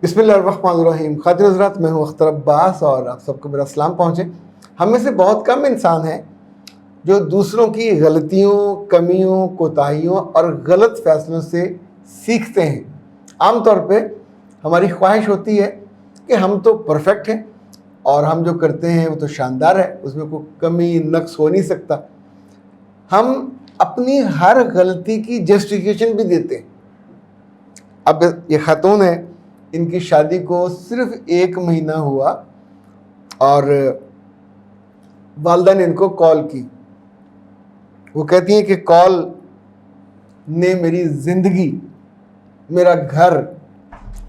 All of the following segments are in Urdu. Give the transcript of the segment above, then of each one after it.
بسم اللہ الرحمن الرحیم. خاطر حضرات، میں ہوں اختر عباس اور آپ سب کو میرا سلام پہنچے. ہم میں سے بہت کم انسان ہیں جو دوسروں کی غلطیوں، کمیوں، کوتاہیوں اور غلط فیصلوں سے سیکھتے ہیں. عام طور پہ ہماری خواہش ہوتی ہے کہ ہم تو پرفیکٹ ہیں اور ہم جو کرتے ہیں وہ تو شاندار ہے، اس میں کوئی کمی نقص ہو نہیں سکتا. ہم اپنی ہر غلطی کی جسٹیفیکیشن بھی دیتے ہیں. اب یہ خاتون ہے، ان کی شادی کو صرف 1 مہینہ ہوا اور والدہ نے ان کو کال کی. وہ کہتی ہیں کہ کال نے میری زندگی، میرا گھر،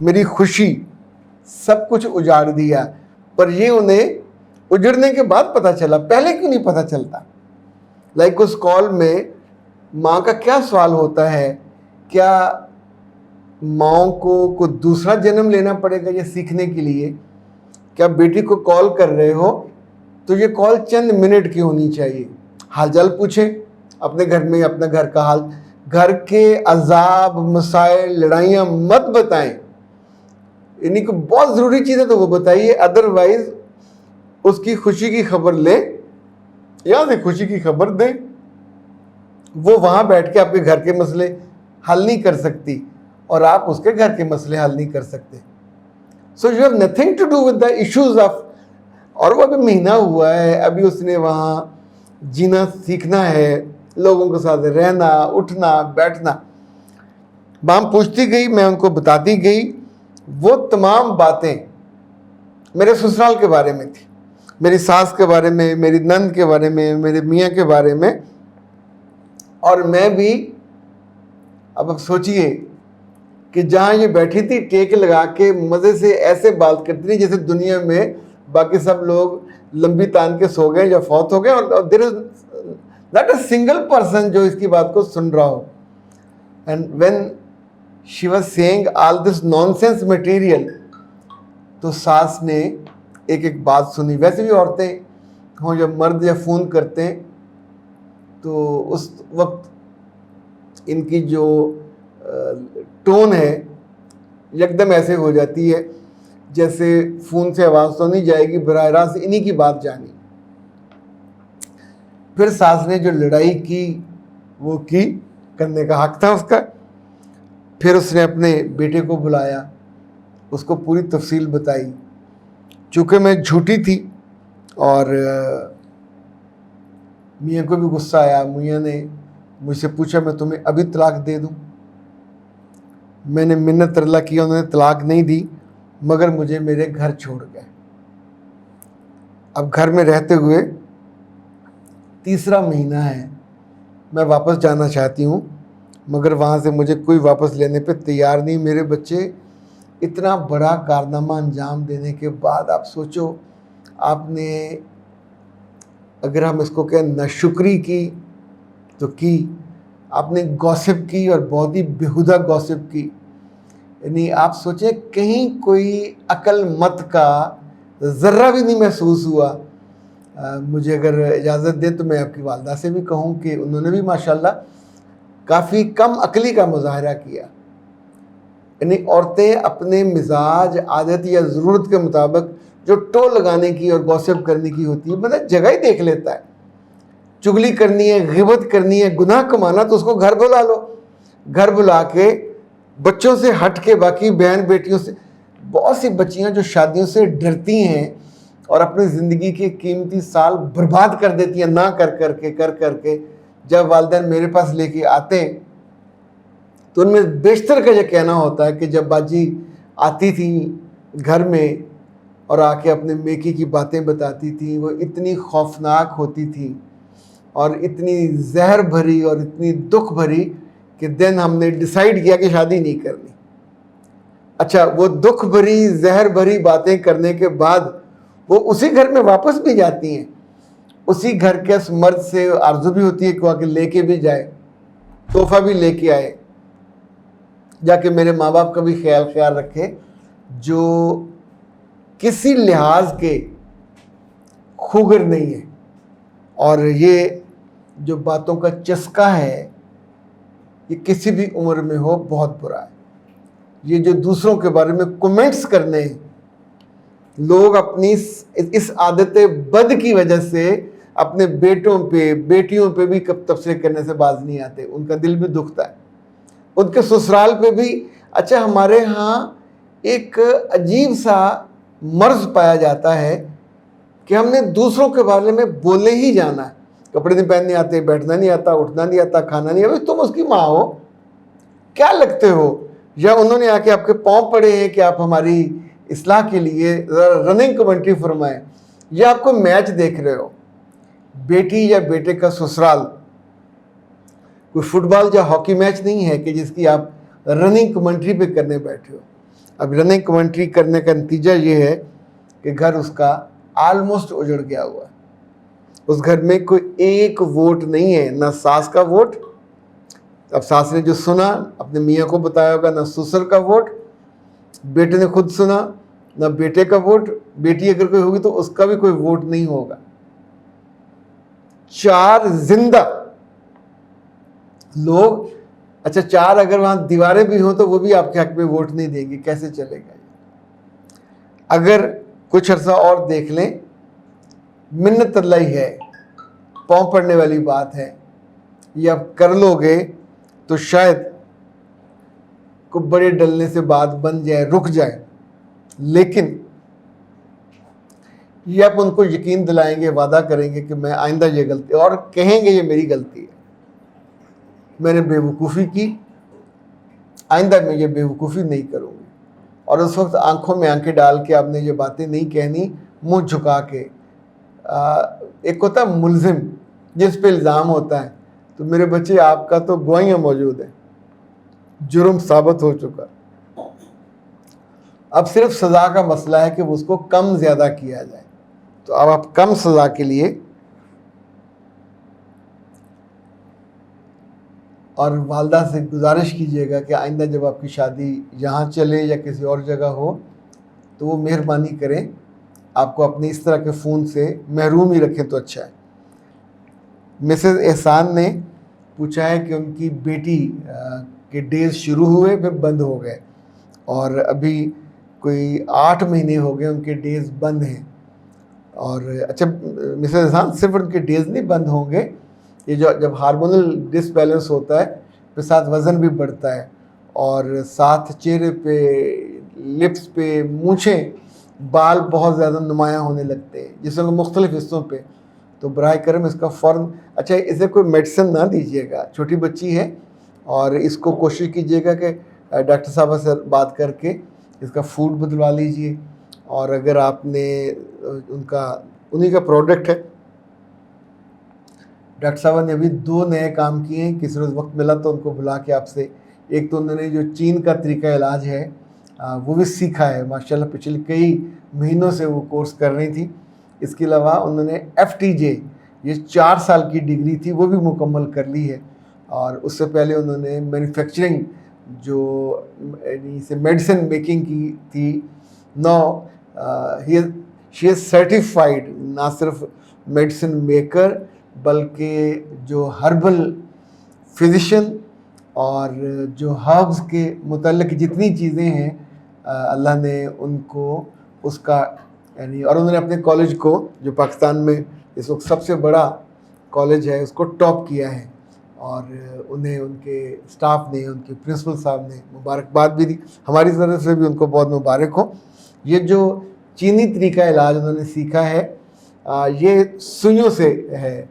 میری خوشی سب کچھ اجاڑ دیا. پر یہ انہیں اجڑنے کے بعد پتہ چلا، پہلے کیوں نہیں پتہ چلتا؟ اس کال میں ماں کا کیا سوال ہوتا ہے؟ کیا ماؤں کو کوئی دوسرا جنم لینا پڑے گا یہ سیکھنے کے لیے؟ کیا بیٹی کو کال کر رہے ہو تو یہ کال چند منٹ کی ہونی چاہیے؟ حال چال پوچھیں اپنے گھر میں، اپنا گھر کا حال. گھر کے عذاب، مسائل، لڑائیاں مت بتائیں. یعنی کہ بہت ضروری چیز ہے تو وہ بتائیے، ادروائز اس کی خوشی کی خبر لیں یا خوشی کی خبر دیں. وہ وہاں بیٹھ کے آپ کے گھر کے مسئلے حل نہیں کر سکتی اور آپ اس کے گھر کے مسئلے حل نہیں کر سکتے. So you have nothing to do with the issues of. اور وہ ابھی مہینہ ہوا ہے، ابھی اس نے وہاں جینا سیکھنا ہے، لوگوں کے ساتھ رہنا، اٹھنا بیٹھنا. مام پوچھتی گئی، میں ان کو بتاتی گئی. وہ تمام باتیں میرے سسرال کے بارے میں تھی، میری ساس کے بارے میں، میری نند کے بارے میں، میرے میاں کے بارے میں. اور میں بھی اب سوچئے کہ جہاں یہ بیٹھی تھی ٹیک لگا کے مزے سے ایسے بات کرتی تھی جیسے دنیا میں باقی سب لوگ لمبی تان کے سو گئے یا فوت ہو گئے، اور there is not a single person جو اس کی بات کو سن رہا ہو. And when she was seeing all this nonsense material, تو ساس نے ایک بات سنی. ویسے بھی عورتیں ہوں جب مرد یا فون کرتے ہیں تو اس وقت ان کی جو ٹون ہے یکدم ایسے ہو جاتی ہے جیسے فون سے آواز تو نہیں جائے گی، براہ راست انہی کی بات جانی. پھر ساس نے جو لڑائی کی وہ کی، کرنے کا حق تھا اس کا. پھر اس نے اپنے بیٹے کو بلایا، اس کو پوری تفصیل بتائی. چونکہ میں جھوٹی تھی اور میاں کو بھی غصہ آیا. میاں نے مجھ سے پوچھا میں تمہیں ابھی طلاق دے دوں؟ میں نے منت ترلا کیا، انہوں نے طلاق نہیں دی مگر مجھے میرے گھر چھوڑ گئے. اب گھر میں رہتے ہوئے 3 مہینہ ہے، میں واپس جانا چاہتی ہوں مگر وہاں سے مجھے کوئی واپس لینے پہ تیار نہیں. میرے بچے اتنا بڑا کارنامہ انجام دینے کے بعد آپ سوچو، آپ نے اگر ہم اس کو کہیں ناشکری کی تو کی، آپ نے گوسپ کی اور بہت ہی بیہودہ گوسپ کی. یعنی آپ سوچیں کہیں کوئی عقل مت کا ذرہ بھی نہیں محسوس ہوا. مجھے اگر اجازت دیں تو میں آپ کی والدہ سے بھی کہوں کہ انہوں نے بھی ماشاءاللہ کافی کم عقلی کا مظاہرہ کیا. یعنی عورتیں اپنے مزاج، عادت یا ضرورت کے مطابق جو ٹو لگانے کی اور گوسپ کرنے کی ہوتی ہے، مطلب جگہ ہی دیکھ لیتا ہے. چگلی کرنی ہے، غیبت کرنی ہے، گناہ کمانا تو اس کو گھر بلا لو. گھر بلا کے بچوں سے ہٹ کے، باقی بہن بیٹیوں سے، بہت سی بچیاں جو شادیوں سے ڈرتی ہیں اور اپنی زندگی کے قیمتی سال برباد کر دیتی ہیں نہ کر کے جب والدین میرے پاس لے کے آتے ہیں تو ان میں بیشتر کا یہ کہنا ہوتا ہے کہ جب باجی آتی تھی گھر میں اور آ کے اپنے میکی کی باتیں بتاتی تھی، وہ اتنی خوفناک ہوتی تھی اور اتنی زہر بھری اور اتنی دکھ بھری کہ دن ہم نے ڈیسائیڈ کیا کہ شادی نہیں کرنی. اچھا، وہ دکھ بھری زہر بھری باتیں کرنے کے بعد وہ اسی گھر میں واپس بھی جاتی ہیں. اسی گھر کے اس مرد سے آرزو بھی ہوتی ہے کہ وہ آ کے لے کے بھی جائے، تحفہ بھی لے کے آئے، جا کے میرے ماں باپ کا بھی خیال رکھے جو کسی لحاظ کے خوگر نہیں ہے. اور یہ جو باتوں کا چسکا ہے یہ کسی بھی عمر میں ہو بہت برا ہے. یہ جو دوسروں کے بارے میں کمنٹس کرنے ہیں، لوگ اپنی اس عادت بد کی وجہ سے اپنے بیٹوں پہ بیٹیوں پہ بھی کب تبصرے کرنے سے باز نہیں آتے، ان کا دل بھی دکھتا ہے، ان کے سسرال پہ بھی۔ اچھا، ہمارے ہاں ایک عجیب سا مرض پایا جاتا ہے کہ ہم نے دوسروں کے بارے میں بولے ہی جانا ہے، کپڑے نہیں پہننے آتے، بیٹھنا نہیں آتا، اٹھنا نہیں آتا، کھانا نہیں آتا، تم اس کی ماں ہو، کیا لگتے ہو؟ یا انہوں نے آ کے آپ کے پاؤں پڑے ہیں کہ آپ ہماری اصلاح کے لیے رننگ کمنٹری فرمائیں، یا آپ کو میچ دیکھ رہے ہو؟ بیٹی یا بیٹے کا سسرال کوئی فٹ بال یا ہاکی میچ نہیں ہے کہ جس کی آپ رننگ کمنٹری پہ کرنے بیٹھے ہو۔ اب رننگ کمنٹری کرنے کا نتیجہ یہ ہے کہ گھر اس کا آلموسٹ اجڑ گیا ہوا ہے، اس گھر میں کوئی ایک ووٹ نہیں ہے، نہ ساس کا ووٹ، اب ساس نے جو سنا اپنے میاں کو بتایا ہوگا، نہ سسر کا ووٹ، بیٹے نے خود سنا، نہ بیٹے کا ووٹ، بیٹی اگر کوئی ہوگی تو اس کا بھی کوئی ووٹ نہیں ہوگا۔ 4 زندہ لوگ، اچھا 4 اگر وہاں دیواریں بھی ہوں تو وہ بھی آپ کے حق میں ووٹ نہیں دیں گے، کیسے چلے گا؟ اگر کچھ عرصہ اور دیکھ لیں، منت اللہ ہے، پاؤں پڑنے والی بات ہے، یہ آپ کر لو گے تو شاید کو بڑے ڈلنے سے بات بن جائے، رک جائے، لیکن یہ آپ ان کو یقین دلائیں گے، وعدہ کریں گے کہ میں آئندہ یہ غلطی، اور کہیں گے یہ میری غلطی ہے، میں نے بے وقوفی کی، آئندہ میں یہ بے وقوفی نہیں کروں گی، اور اس وقت آنکھوں میں آنکھیں ڈال کے آپ نے یہ باتیں نہیں کہنی، منہ جھکا کے۔ ایک ہوتا ہے ملزم جس پہ الزام ہوتا ہے، تو میرے بچے آپ کا تو گواہیاں موجود ہیں، جرم ثابت ہو چکا، اب صرف سزا کا مسئلہ ہے کہ اس کو کم زیادہ کیا جائے، تو اب آپ کم سزا کے لیے، اور والدہ سے گزارش کیجیے گا کہ آئندہ جب آپ کی شادی یہاں چلے یا کسی اور جگہ ہو تو وہ مہربانی کریں آپ کو اپنے اس طرح کے فون سے محروم ہی رکھیں تو اچھا ہے۔ مسز احسان نے پوچھا ہے کہ ان کی بیٹی کے ڈیز شروع ہوئے پھر بند ہو گئے، اور ابھی کوئی 8 مہینے ہو گئے ان کے ڈیز بند ہیں، اور اچھا مسز احسان صرف ان کے ڈیز نہیں بند ہوں گے، یہ جب ہارمونل ڈس بیلنس ہوتا ہے پھر ساتھ وزن بھی بڑھتا ہے، اور ساتھ چہرے پہ، لپس پہ، مونچھیں، بال بہت زیادہ نمایاں ہونے لگتے ہیں جسم کے مختلف حصوں پہ، تو براہ کرم اس کا فوراً، اچھا اسے کوئی میڈیسن نہ دیجیے گا، چھوٹی بچی ہے، اور اس کو کوشش کیجیے گا کہ ڈاکٹر صاحبہ سے بات کر کے اس کا فوڈ بدلوا لیجیے، اور اگر آپ نے انہی کا پروڈکٹ ہے، ڈاکٹر صاحبہ نے ابھی 2 نئے کام کیے ہیں، کسی روز وقت ملا تو ان کو بلا کے آپ سے، ایک تو انہوں نے جو چین کا طریقہ علاج ہے وہ بھی سیکھا ہے ماشاءاللہ، پچھلے کئی مہینوں سے وہ کورس کر رہی تھی، اس کے علاوہ انہوں نے FTJ، یہ 4 سال کی ڈگری تھی، وہ بھی مکمل کر لی ہے، اور اس سے پہلے انہوں نے مینوفیکچرنگ جو میڈیسن میکنگ کی تھی، شی از سرٹیفائیڈ، نہ صرف میڈیسن میکر بلکہ جو ہربل فزیشین، اور جو ہربز کے متعلق جتنی چیزیں ہیں اللہ نے ان کو اس کا یعنی، اور انہوں نے اپنے کالج کو جو پاکستان میں اس وقت سب سے بڑا کالج ہے اس کو ٹاپ کیا ہے، اور انہیں ان کے اسٹاف نے، ان کے پرنسپل صاحب نے مبارکباد بھی دی، ہماری طرف سے بھی ان کو بہت مبارک ہو۔ یہ جو چینی طریقہ علاج انہوں نے سیکھا ہے یہ سوئیوں سے ہے،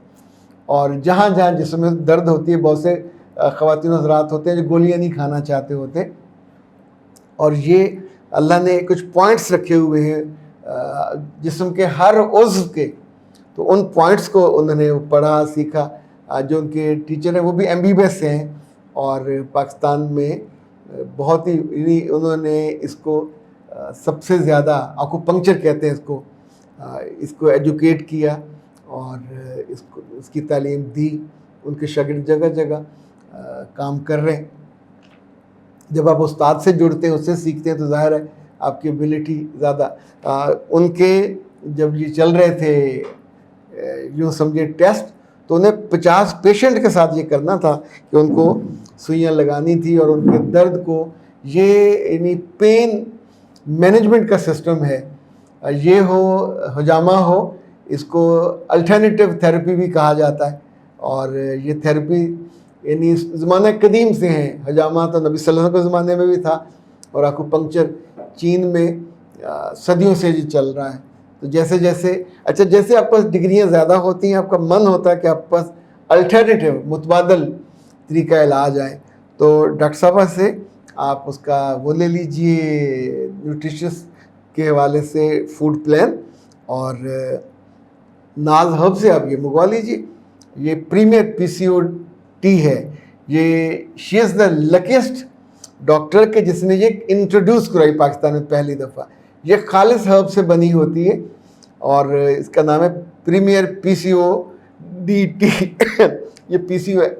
اور جہاں جہاں جسم میں درد ہوتی ہے، بہت سے خواتین حضرات ہوتے ہیں جو گولیاں نہیں کھانا چاہتے ہوتے، اور یہ اللہ نے کچھ پوائنٹس رکھے ہوئے ہیں جسم کے ہر عضو کے، تو ان پوائنٹس کو انہوں نے پڑھا سیکھا، جو ان کے ٹیچر ہیں وہ بھی MBBS ہیں، اور پاکستان میں بہت ہی انہوں نے اس کو سب سے زیادہ آکوپنکچر کہتے ہیں اس کو ایجوکیٹ کیا، اور اس کی تعلیم دی، ان کے شاگرد جگہ جگہ کام کر رہے ہیں۔ جب آپ استاد سے جڑتے ہیں، اس سے سیکھتے ہیں، تو ظاہر ہے آپ کی ایبیلٹی زیادہ۔ ان کے جب یہ چل رہے تھے یوں سمجھے ٹیسٹ، تو انہیں 50 پیشنٹ کے ساتھ یہ کرنا تھا کہ ان کو سوئیاں لگانی تھی، اور ان کے درد کو یہ یعنی پین مینجمنٹ کا سسٹم ہے. یہ ہو حجامہ ہو, اس کو الٹرنیٹیو تھیراپی بھی کہا جاتا ہے, اور یہ تھیراپی یعنی زمانہ قدیم سے ہیں. حجامہ تو نبی صلی اللہ علیہ وسلم کے زمانے میں بھی تھا, اور اکوپنکچر چین میں صدیوں سے یہ چل رہا ہے. تو جیسے جیسے آپ کے پاس ڈگریاں زیادہ ہوتی ہیں, آپ کا من ہوتا ہے کہ آپ کے پاس الٹرنیٹیو متبادل طریقہ علاج آئے, تو ڈاکٹر صاحبہ سے آپ اس کا وہ لے لیجئے نیوٹریشس کے حوالے سے فوڈ پلان, اور ناز ہب سے آپ یہ منگوا لیجئے. یہ پریمیئر PCOD ہے. یہ شی از دا لکیسٹ ڈاکٹر کے جس نے یہ انٹروڈیوس کرائی پاکستان میں پہلی دفعہ. یہ خالص ہرب سے بنی ہوتی ہے, اور اس کا نام ہے پریمیئر PCOD. یہ PCOS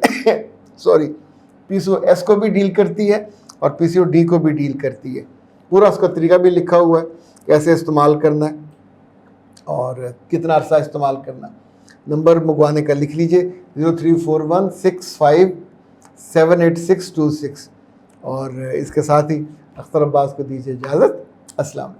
کو بھی ڈیل کرتی ہے اور PCOD کو بھی ڈیل کرتی ہے. پورا اس کا طریقہ بھی لکھا ہوا ہے, کیسے استعمال کرنا ہے اور کتنا عرصہ استعمال کرنا. نمبر منگوانے کا لکھ لیجئے 0341657826, اور اس کے ساتھ ہی اختر عباس کو دیجیے اجازت. السلام علیکم.